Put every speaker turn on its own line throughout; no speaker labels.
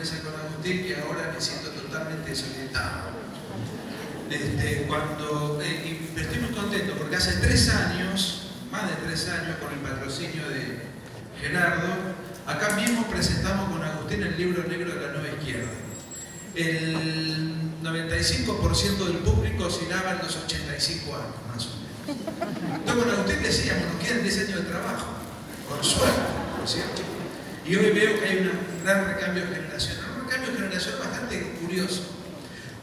conferencia con Agustín y ahora me siento totalmente desorientado. Y estoy muy contento porque hace 3 años, más de 3 años, con el patrocinio de Gerardo, acá mismo presentamos con Agustín el libro negro de la nueva izquierda. El 95% del público oscilaba en los 85 años, más o menos. Entonces con Agustín decíamos, nos quedan 10 años de trabajo, con suerte, ¿no es cierto? Y hoy veo que hay un gran recambio generacional, un recambio generacional bastante curioso,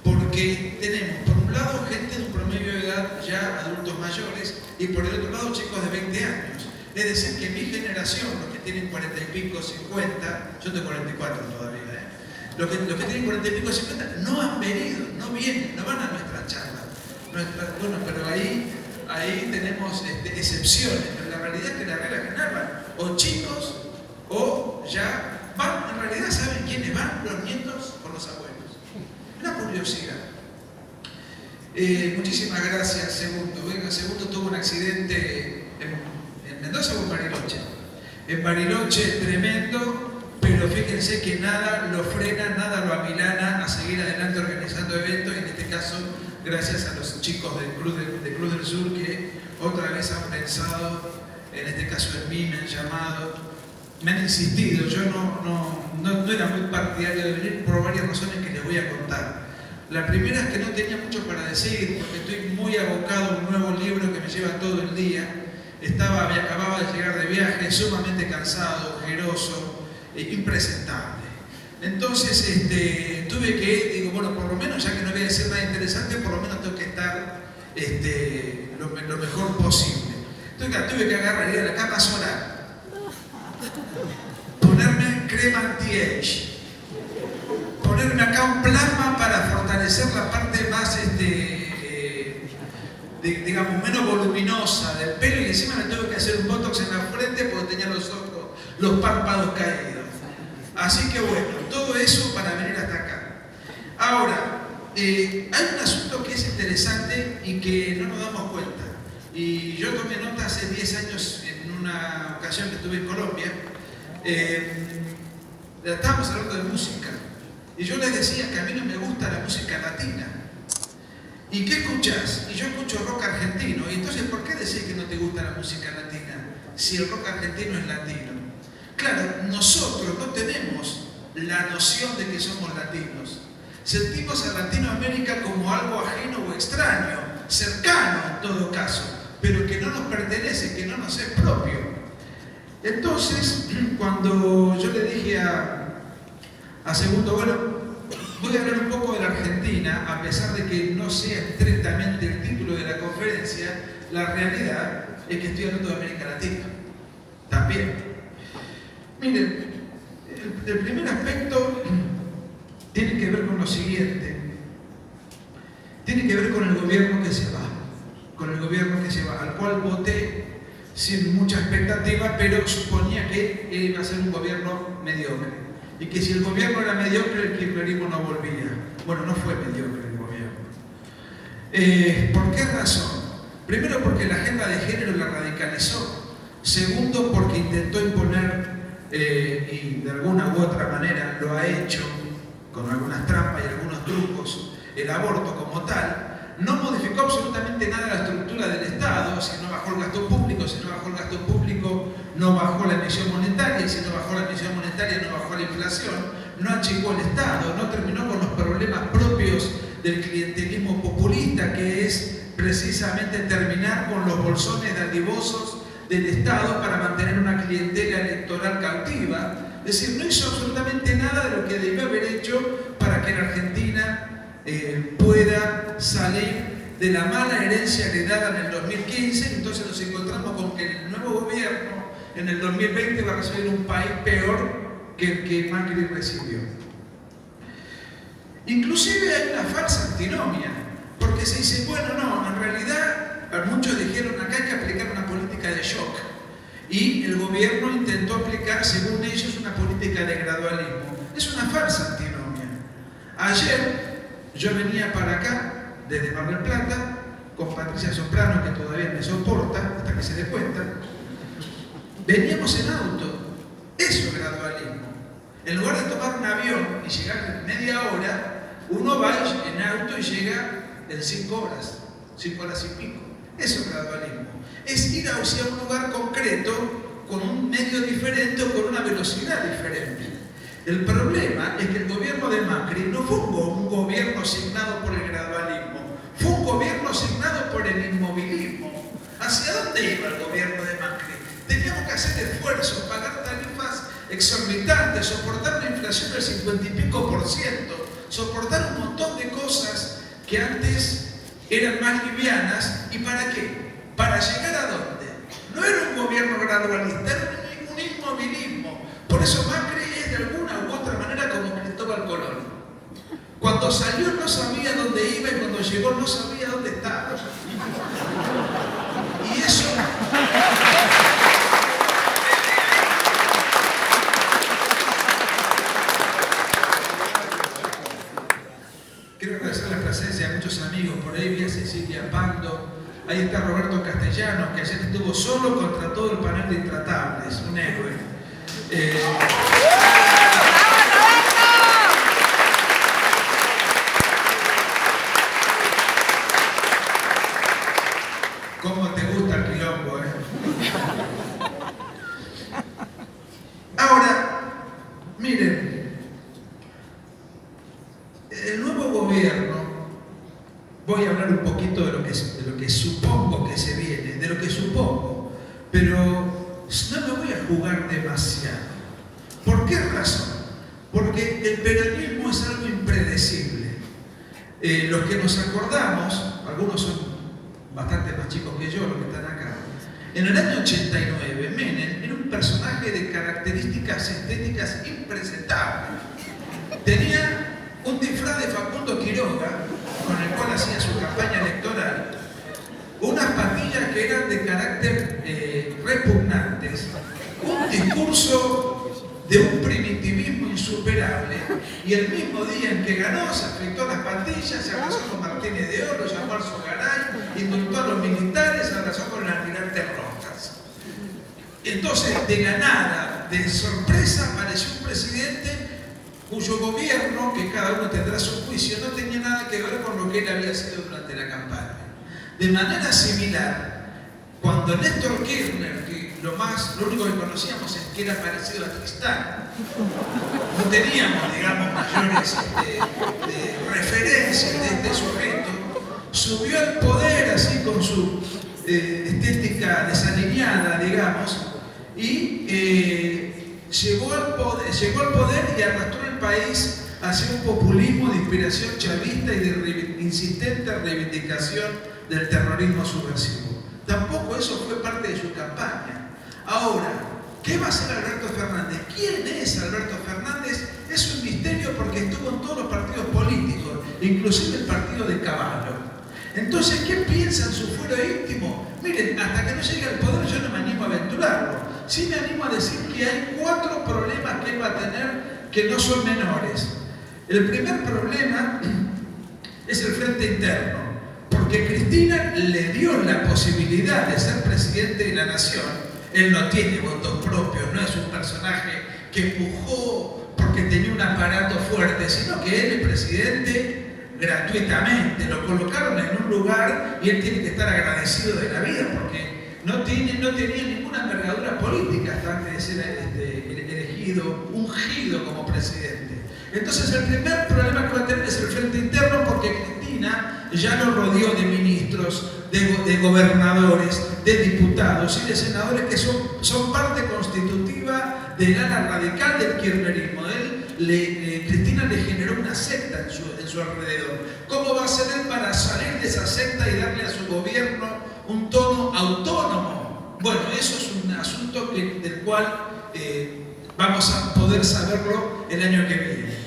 porque tenemos, por un lado, gente de un promedio de edad ya adultos mayores, y por el otro lado, chicos de 20 años. Es decir, que mi generación, los que tienen 40 y pico, 50, yo tengo 44 todavía, los que tienen 40 y pico, 50, no han venido, no vienen, no van a nuestra charla. Bueno, pero ahí tenemos excepciones, pero la realidad es que la regla general van o chicos o ya van, en realidad saben quiénes van, los nietos o los abuelos. Una curiosidad. Muchísimas gracias, Segundo. Venga, Segundo tuvo un accidente en Mendoza o en Bariloche. En Bariloche tremendo, pero fíjense que nada lo frena, nada lo amilana a seguir adelante organizando eventos, y en este caso gracias a los chicos del Club del Sur que otra vez han pensado, en este caso en mí, me han llamado, me han insistido. Yo no era muy partidario de venir por varias razones que les voy a contar. La primera es que no tenía mucho para decir, porque estoy muy abocado a un nuevo libro que me lleva todo el día. Acababa de llegar de viaje, sumamente cansado, ojeroso, impresentable. Entonces tuve que, digo, bueno, por lo menos, ya que no voy a decir nada interesante, por lo menos tengo que estar lo mejor posible. Entonces tuve que agarrar, ir a la cama solar, ponerme crema anti-age, ponerme acá un plasma para fortalecer la parte más, digamos, menos voluminosa del pelo, y encima me tuve que hacer un botox en la frente porque tenía los párpados caídos. Así que bueno, todo eso para venir hasta acá. Ahora, hay un asunto que es interesante y que no nos damos cuenta. Y yo tomé nota hace 10 años en una ocasión que estuve en Colombia. Estábamos hablando de música. Y yo les decía que a mí no me gusta la música latina. ¿Y qué escuchás? Y yo escucho rock argentino. Y entonces, ¿por qué decís que no te gusta la música latina si el rock argentino es latino? Claro, nosotros no tenemos la noción de que somos latinos. Sentimos a Latinoamérica como algo ajeno o extraño, cercano en todo caso, pero que no nos pertenece, que no nos es propio. Entonces, cuando yo le dije a Segundo, bueno, voy a hablar un poco de la Argentina, a pesar de que no sea estrictamente el título de la conferencia, la realidad es que estoy hablando de América Latina. También. Miren, el primer aspecto tiene que ver con lo siguiente. Tiene que ver con el gobierno que se va, al cual voté sin mucha expectativa, pero suponía que iba a ser un gobierno mediocre. Y que si el gobierno era mediocre, el kirchnerismo no volvía. Bueno, no fue mediocre el gobierno. ¿Por qué razón? Primero, porque la agenda de género la radicalizó. Segundo, porque intentó imponer, y de alguna u otra manera lo ha hecho, con algunas trampas y algunos trucos, el aborto como tal. No modificó absolutamente nada la estructura del Estado. Si no bajó el gasto público, no bajó la emisión monetaria, y si no bajó la emisión monetaria, no bajó la inflación, no achicó el Estado, no terminó con los problemas propios del clientelismo populista, que es precisamente terminar con los bolsones dadivosos del Estado para mantener una clientela electoral cautiva. Es decir, no hizo absolutamente nada de lo que debió haber hecho para que la Argentina pueda salir de la mala herencia heredada en el 2015. Entonces nos encontramos con que el nuevo gobierno en el 2020 va a recibir un país peor que el que Macri recibió. Inclusive hay una falsa antinomia, porque se dice, bueno, no, en realidad muchos dijeron acá hay que aplicar una política de shock, y el gobierno intentó aplicar, según ellos, una política de gradualismo. Es una falsa antinomia. Ayer yo venía para acá, desde Mar del Plata, con Patricia Soprano, que todavía me soporta, hasta que se dé cuenta. Veníamos en auto. Eso es gradualismo. En lugar de tomar un avión y uno va en auto y llega en 5 horas y pico. Eso es gradualismo. Es ir hacia un lugar concreto con un medio diferente o con una velocidad diferente. El problema es que el gobierno de Macri no fue un gobierno signado por el gradualismo, fue un gobierno signado por el inmovilismo. ¿Hacia dónde iba el gobierno de Macri? Teníamos que hacer esfuerzos, pagar tarifas exorbitantes, soportar una inflación del 50 y pico %, soportar un montón de cosas que antes eran más livianas. ¿Y para qué? ¿Para llegar a dónde? No era un gobierno gradualista, era un inmovilismo. Por eso Macri es de alguna u otra manera como Cristóbal Colón. Cuando salió no sabía dónde iba y cuando llegó no sabía dónde estaba. Y eso... Quiero agradecer la presencia de muchos amigos. Por ahí vi a Cecilia Pando. Ahí está Roberto Castellanos, que ayer estuvo solo contra todo el panel de Intratables. Un héroe. ¿Cómo te gusta el quilombo, Ahora, miren, el nuevo gobierno, voy a hablar un poquito de lo que supongo que se viene, de lo que supongo, pero no me voy a jugar demasiado. ¿Por qué razón? Porque el peronismo es algo impredecible. Los que nos acordamos, algunos son bastante más chicos que yo, los que están acá, en el año 89, Menem era un personaje de características estéticas impresentables. Tenía un disfraz de Facundo Quiroga, con el cual hacía su campaña electoral, unas patillas que eran de carácter repugnantes, un discurso de un primitivismo insuperable, y el mismo día en que ganó se afeitó las patillas, se abrazó con Martínez de Oro, llamó al Sogaray, indultó a los militares, se abrazó con el almirante Rojas. Entonces, de la nada, de sorpresa, apareció un presidente cuyo gobierno, que cada uno tendrá su juicio, no tenía nada que ver con lo que él había sido durante la campaña. De manera similar, cuando Néstor Kirchner, que lo único que conocíamos es que era parecido a Tristán, no teníamos, digamos, mayores referencias de este sujeto, subió al poder así con su estética desalineada, digamos, y llegó al poder y arrastró el país hacia un populismo de inspiración chavista y de insistente reivindicación del terrorismo subversivo. Tampoco eso fue parte de su campaña. Ahora, ¿qué va a hacer Alberto Fernández? ¿Quién es Alberto Fernández? Es un misterio porque estuvo en todos los partidos políticos, inclusive el partido de Caballo. Entonces, ¿qué piensa en su fuero íntimo? Miren, hasta que no llegue al poder yo no me animo a aventurarlo. Sí me animo a decir que hay 4 problemas que él va a tener que no son menores. El primer problema es el frente interno, porque Cristina le dio la posibilidad de ser presidente de la nación. Él no tiene votos propios, no es un personaje que empujó porque tenía un aparato fuerte, sino que él es presidente gratuitamente. Lo colocaron en un lugar y él tiene que estar agradecido de la vida porque no tenía ninguna envergadura política hasta antes de ser elegido, ungido como presidente. Entonces el primer problema que va a tener es el frente interno porque Cristina ya lo rodeó de ministros, de gobernadores, de diputados y de senadores que son parte constitutiva del ala radical del kirchnerismo. Cristina le generó una secta en su alrededor. ¿Cómo va a ser él para salir de esa secta y darle a su gobierno un tono autónomo? Bueno, eso es un asunto del cual vamos a poder saberlo el año que viene.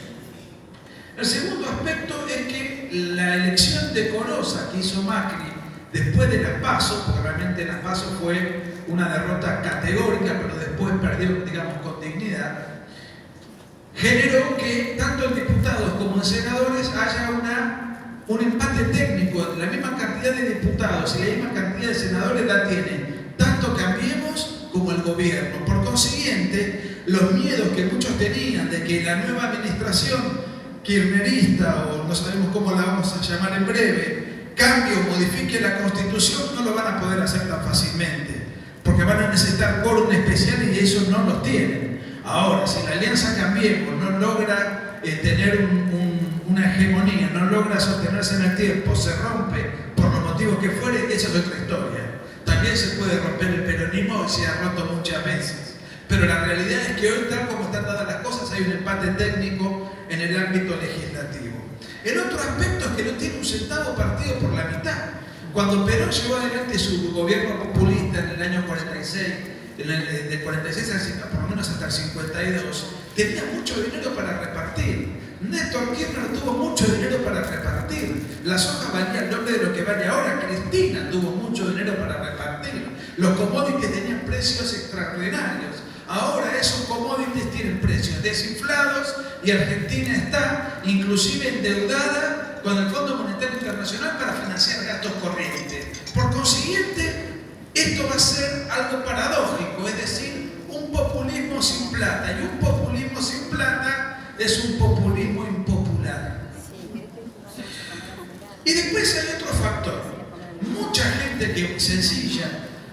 El segundo aspecto es que la elección decorosa que hizo Macri después de las PASO, porque realmente las PASO fue una derrota categórica, pero después perdió, digamos, con dignidad, generó que tanto en diputados como en senadores haya un empate técnico. La misma cantidad de diputados y la misma cantidad de senadores la tienen tanto Cambiemos como el gobierno. Por consiguiente, los miedos que muchos tenían de que la nueva administración kirchnerista, o no sabemos cómo la vamos a llamar en breve, cambie o modifique la Constitución, no lo van a poder hacer tan fácilmente, porque van a necesitar quórum especial y eso no los tienen. Ahora, si la Alianza Cambiemos no logra tener una hegemonía, no logra sostenerse en el tiempo, se rompe por los motivos que fuere, esa es otra historia. También se puede romper el peronismo y se ha roto muchas veces. Pero la realidad es que hoy, tal como están dadas las cosas, hay un empate técnico en el ámbito legislativo. El otro aspecto es que no tiene un centavo partido por la mitad. Cuando Perón llevó adelante su gobierno populista en el año 46, del 46 por lo menos hasta el 52, tenía mucho dinero para repartir. Néstor Kirchner tuvo mucho dinero para repartir. La soja valía el doble de lo que vale ahora. Cristina tuvo mucho dinero para repartir. Los commodities tenían precios extraordinarios. Ahora esos commodities tienen precios desinflados y Argentina está inclusive endeudada con el Fondo Monetario Internacional para financiar gastos corrientes. Por consiguiente, esto va a ser algo paradójico, es decir, un populismo sin plata. Y un populismo sin plata es un populismo impopular. Y después hay otro factor. Mucha gente sencilla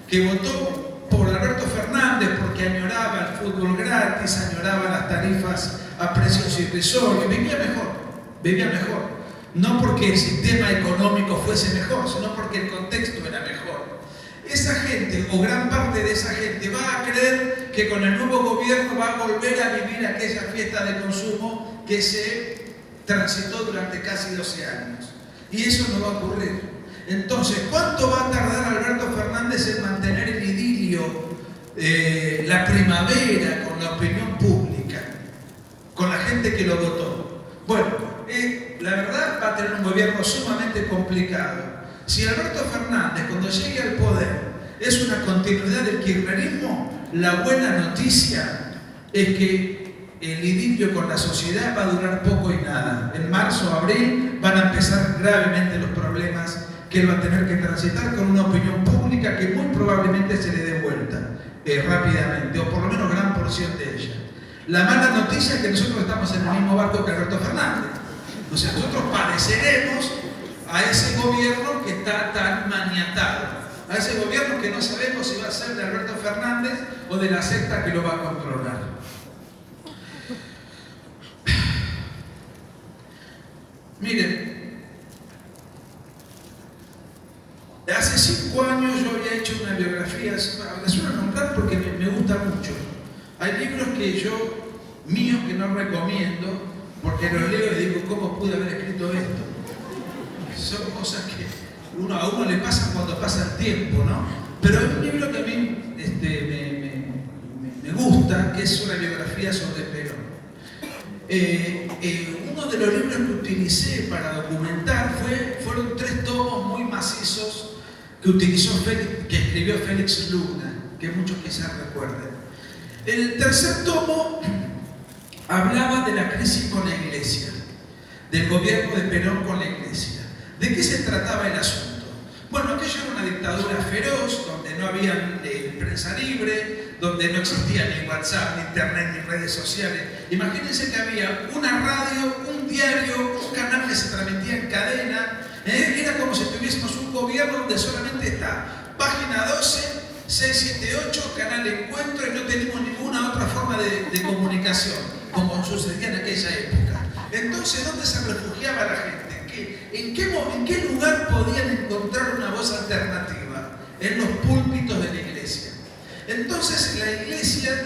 que votó por Alberto Fernández porque añoraba el fútbol gratis, añoraba las tarifas a precios irrisorios, vivía mejor. No porque el sistema económico fuese mejor, sino porque el contexto era mejor. Esa gente, o gran parte de esa gente, va a creer que con el nuevo gobierno va a volver a vivir aquella fiesta de consumo que se transitó durante casi 12 años. Y eso no va a ocurrir. Entonces, ¿cuánto va a tardar Alberto Fernández en mantener el idilio, la primavera con la opinión pública, con la gente que lo votó? Bueno, la verdad va a tener un gobierno sumamente complicado. Si Alberto Fernández, cuando llegue al poder, es una continuidad del kirchnerismo, la buena noticia es que el idilio con la sociedad va a durar poco y nada. En marzo o abril van a empezar gravemente los problemas que él va a tener que transitar con una opinión pública que muy probablemente se le dé vuelta rápidamente, o por lo menos gran porción de ella. La mala noticia es que nosotros estamos en el mismo barco que Alberto Fernández. O sea, nosotros padeceremos a ese gobierno que está tan maniatado, a ese gobierno que no sabemos si va a ser de Alberto Fernández o de la secta que lo va a controlar. Miren, hace 5 años yo había hecho una biografía, la suelo nombrar porque me gusta mucho. Hay libros míos que no recomiendo, porque los leo y digo, ¿cómo pude haber escrito esto? Son cosas que a uno le pasan cuando pasa el tiempo, ¿no? Pero hay un libro que a mí me gusta, que es una biografía sobre Perón. Uno de los libros que utilicé para documentar fueron 3 tomos muy macizos que escribió Félix Luna, que muchos quizás recuerden. El tercer tomo hablaba de la crisis con la Iglesia, del gobierno de Perón con la Iglesia. ¿De qué se trataba el asunto? Bueno, aquello era una dictadura feroz, donde no había prensa libre, donde no existía ni WhatsApp, ni Internet, ni redes sociales. Imagínense que había una radio, un diario, un canal que se transmitía en cadena. Era como si tuviésemos un gobierno donde solamente está página 12, 678, canal de encuentro, y no tenemos ninguna otra forma de comunicación, como sucedía en aquella época. Entonces, ¿dónde se refugiaba la gente? ¿En qué lugar podían encontrar una voz alternativa? En los púlpitos de la iglesia. Entonces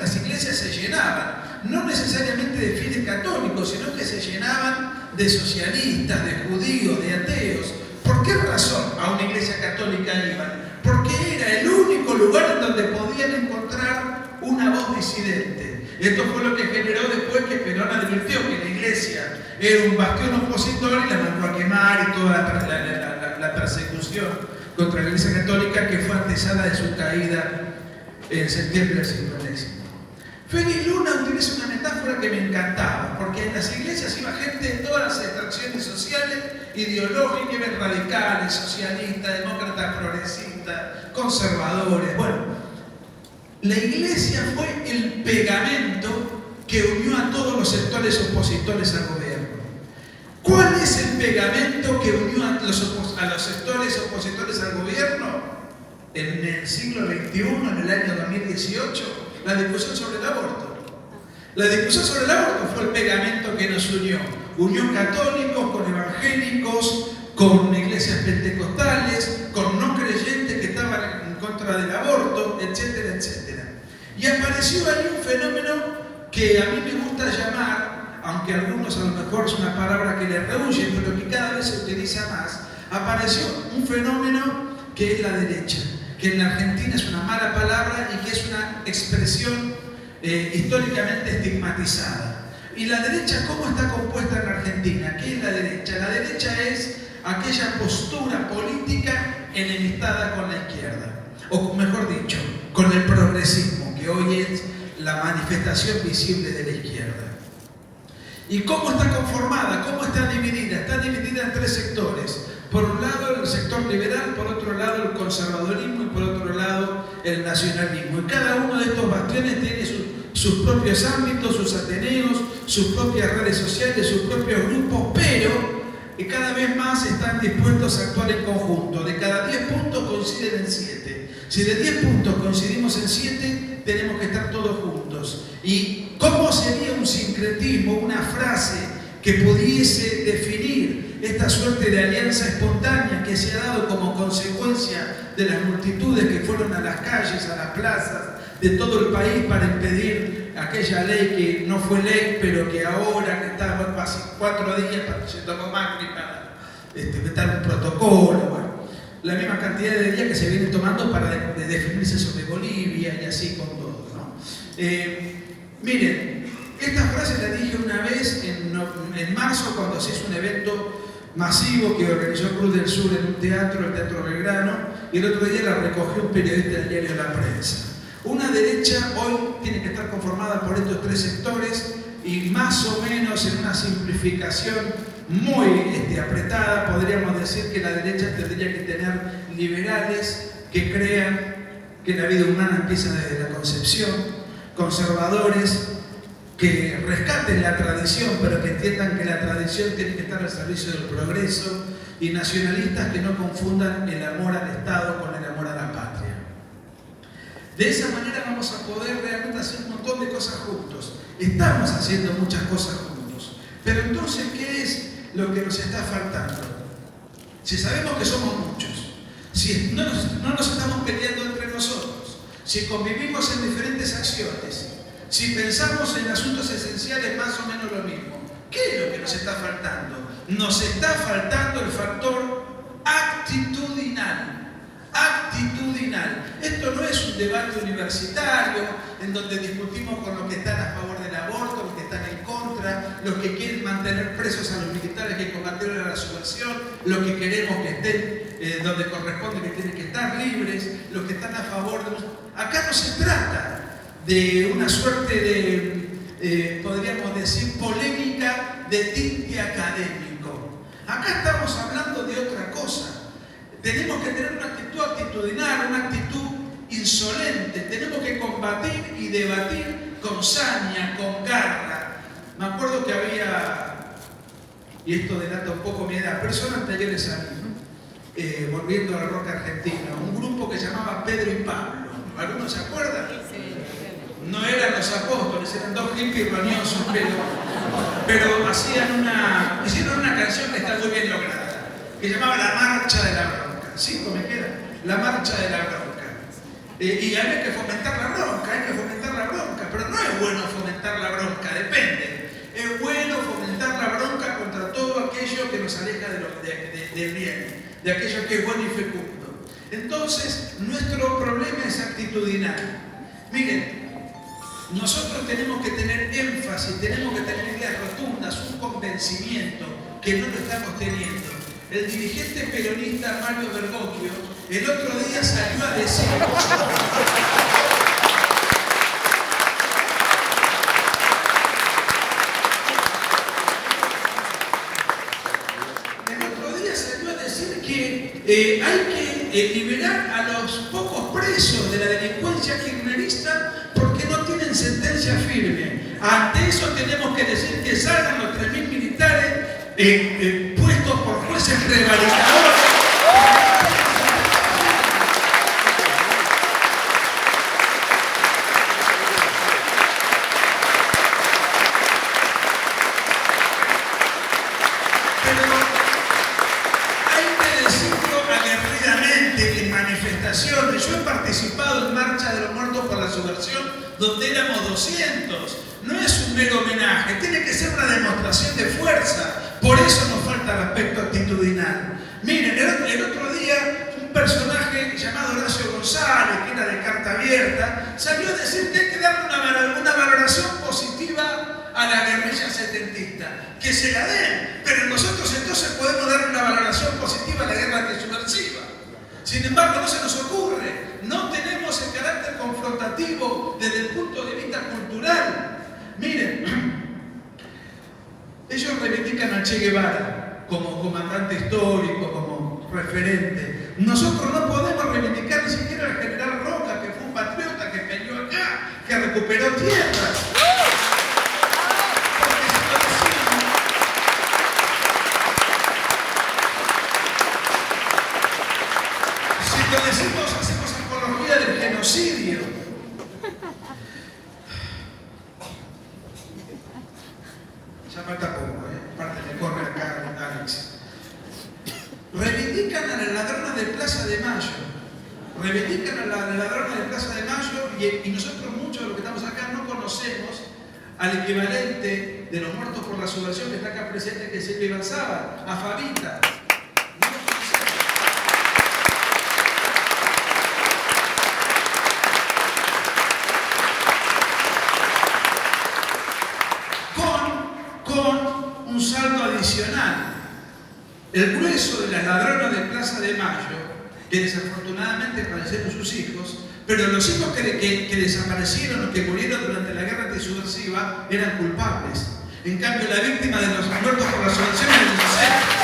las iglesias se llenaban, no necesariamente de fieles católicos, sino que se llenaban de socialistas, de judíos, de ateos. ¿Por qué razón a una iglesia católica iban? Porque era el único lugar en donde podían encontrar una voz disidente. Esto fue lo que generó después que Perón advirtió que la iglesia era un bastión opositor y la mandó a quemar, y toda la persecución contra la iglesia católica que fue antesala de su caída en septiembre del siglo X. Félix Luna utiliza una metáfora que me encantaba, porque en las iglesias iba gente de todas las extracciones sociales, ideológicas, radicales, socialistas, demócratas, progresistas, conservadores. Bueno, la iglesia fue el pegamento que unió a todos los sectores opositores al gobierno. pegamento que unió a los sectores opositores al gobierno en el siglo XXI, en el año 2018? La discusión sobre el aborto. La discusión sobre el aborto fue el pegamento que nos unió. Unió católicos con evangélicos, con iglesias pentecostales, con no creyentes que estaban en contra del aborto, etcétera, etcétera. Y apareció ahí un fenómeno que a mí me gusta llamar, aunque a algunos a lo mejor es una palabra que le rehuye, pero que cada vez se utiliza más, apareció un fenómeno que es la derecha, que en la Argentina es una mala palabra y que es una expresión históricamente estigmatizada. ¿Y la derecha cómo está compuesta en la Argentina? ¿Qué es la derecha? La derecha es aquella postura política enemistada con la izquierda, o mejor dicho, con el progresismo, que hoy es la manifestación visible de la izquierda. ¿Y cómo está conformada? ¿Cómo está dividida? Está dividida en tres sectores. Por un lado el sector liberal, por otro lado el conservadorismo y por otro lado el nacionalismo. Y cada uno de estos bastiones tiene sus propios ámbitos, sus ateneos, sus propias redes sociales, sus propios grupos, pero cada vez más están dispuestos a actuar en conjunto. De cada 10 puntos coinciden en 7. Si de 10 puntos coincidimos en 7, tenemos que estar todos juntos. ¿Y cómo sería un sincretismo, una frase que pudiese definir esta suerte de alianza espontánea que se ha dado como consecuencia de las multitudes que fueron a las calles, a las plazas de todo el país para impedir aquella ley que no fue ley, pero que ahora, que está hace 4 días, para que se tomó Macri para vetar un protocolo, bueno, la misma cantidad de días que se viene tomando para definirse sobre Bolivia y así con todo, ¿no? Miren, esta frase la dije una vez en marzo cuando se hizo un evento masivo que organizó Cruz del Sur en un teatro, el Teatro Belgrano, y el otro día la recogió un periodista del diario La Prensa. Una derecha hoy tiene que estar conformada por estos tres sectores y más o menos en una simplificación muy apretada podríamos decir que la derecha tendría que tener liberales que crean que la vida humana empieza desde la concepción, conservadores que rescaten la tradición pero que entiendan que la tradición tiene que estar al servicio del progreso y nacionalistas que no confundan el amor al Estado con el amor a la patria. De esa manera vamos a poder realmente hacer un montón de cosas juntos. Estamos haciendo muchas cosas juntos. Pero entonces, ¿qué es lo que nos está faltando? Si sabemos que somos muchos, si no nos estamos peleando entre nosotros, si convivimos en diferentes acciones, si pensamos en asuntos esenciales más o menos lo mismo, ¿qué es lo que nos está faltando? Nos está faltando el factor actitudinal. Actitudinal. Esto no es un debate universitario en donde discutimos con los que están a favor del aborto, los que están en contra, los que quieren mantener presos a los militares que combatieron la subversión, los que queremos que estén donde corresponde, que tienen que estar libres, los que están a favor de... Acá no se trata de una suerte de, podríamos decir, polémica de tinte académico. Acá estamos hablando de otra cosa. Tenemos que tener una actitud actitudinal, una actitud insolente. Tenemos que combatir y debatir con saña, con garra. Me acuerdo que había, y esto delata un poco mi edad, personas anteriores a mí, volviendo al rock argentino, un grupo que se llamaba Pedro y Pablo. ¿Algunos se acuerdan? No eran los apóstoles, eran dos hippies roñosos, pero hicieron una canción que está muy bien lograda, que se llamaba La Marcha de la Bronca. 5 me queda. La Marcha de la Bronca. Y hay que fomentar la bronca, pero no es bueno fomentar la bronca, depende. Es bueno fomentar la bronca contra todo aquello que nos aleja del bien, de aquello que es bueno y fecundo. Entonces, nuestro problema es actitudinal. Miren, nosotros tenemos que tener énfasis, tenemos que tener ideas rotundas, un convencimiento que no lo estamos teniendo. El dirigente peronista Mario Bergoglio el otro día salió a decir que hay que liberar a los pocos presos de la delincuencia kirchnerista porque no tienen sentencia firme. Ante eso tenemos que decir que salgan los 3.000 militares puestos electos por jueces prevaricadores. Yo he participado en Marcha de los Muertos por la Subversión, donde éramos 200. No es un mero homenaje, tiene que ser una demostración de fuerza. Por eso nos falta el aspecto actitudinal. Miren, el otro día un personaje llamado Horacio González, que era de Carta Abierta, salió a decir que hay que darle una valoración positiva a la guerrilla setentista. Que se la den, pero nosotros entonces podemos darle una valoración positiva a la guerra antisubversiva. Sin embargo, no se nos ocurre, no tenemos el carácter confrontativo desde el punto de vista cultural. Miren, ellos reivindican a Che Guevara como comandante histórico, como referente. Nosotros no podemos reivindicar ni siquiera al general Roca, que fue un patriota que peleó acá, que recuperó tierras. Hacemos apología del genocidio. Ya falta poco, aparte me corre acá Alex. Reivindican a la ladrona de Plaza de Mayo. Reivindican a la ladrona de Plaza de Mayo y nosotros muchos de los que estamos acá no conocemos al equivalente de los muertos por la subversión que está acá presente, que es Silvia Ibarzábal, a Fabita. Un saldo adicional. El grueso de las ladronas de Plaza de Mayo, que desafortunadamente fallecieron sus hijos, pero los hijos que desaparecieron o que murieron durante la guerra antisubversiva eran culpables. En cambio, la víctima de los muertos por la subversión era inocente.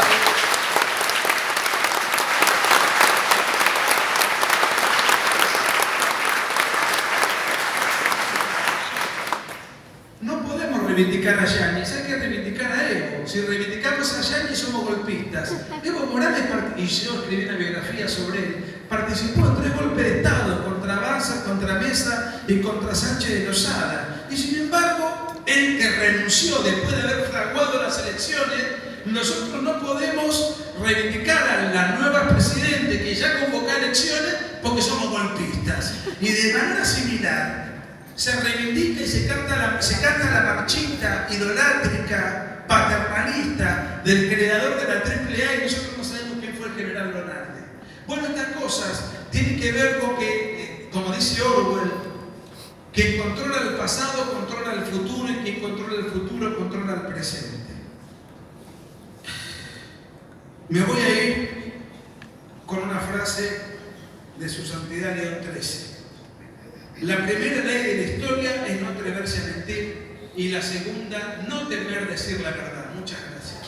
Reivindicar a Yáñez, hay que reivindicar a Evo. Si reivindicamos a Yáñez somos golpistas. Evo Morales, y yo escribí una biografía sobre él, participó en 3 golpes de Estado, contra Barza, contra Mesa y contra Sánchez de Lozada. Y sin embargo, él que renunció después de haber fraguado las elecciones, nosotros no podemos reivindicar a la nueva presidente que ya convocó elecciones porque somos golpistas. Y de manera similar, se reivindica y se canta la marchita idolátrica, paternalista del creador de la AAA y nosotros no sabemos quién fue el general Lonardi. Bueno, estas cosas tienen que ver con que, como dice Orwell, quien controla el pasado controla el futuro y quien controla el futuro controla el presente. Me voy a ir con una frase de Su Santidad León XIII. La primera ley de la historia es no atreverse a mentir y la segunda, no temer decir la verdad. Muchas gracias.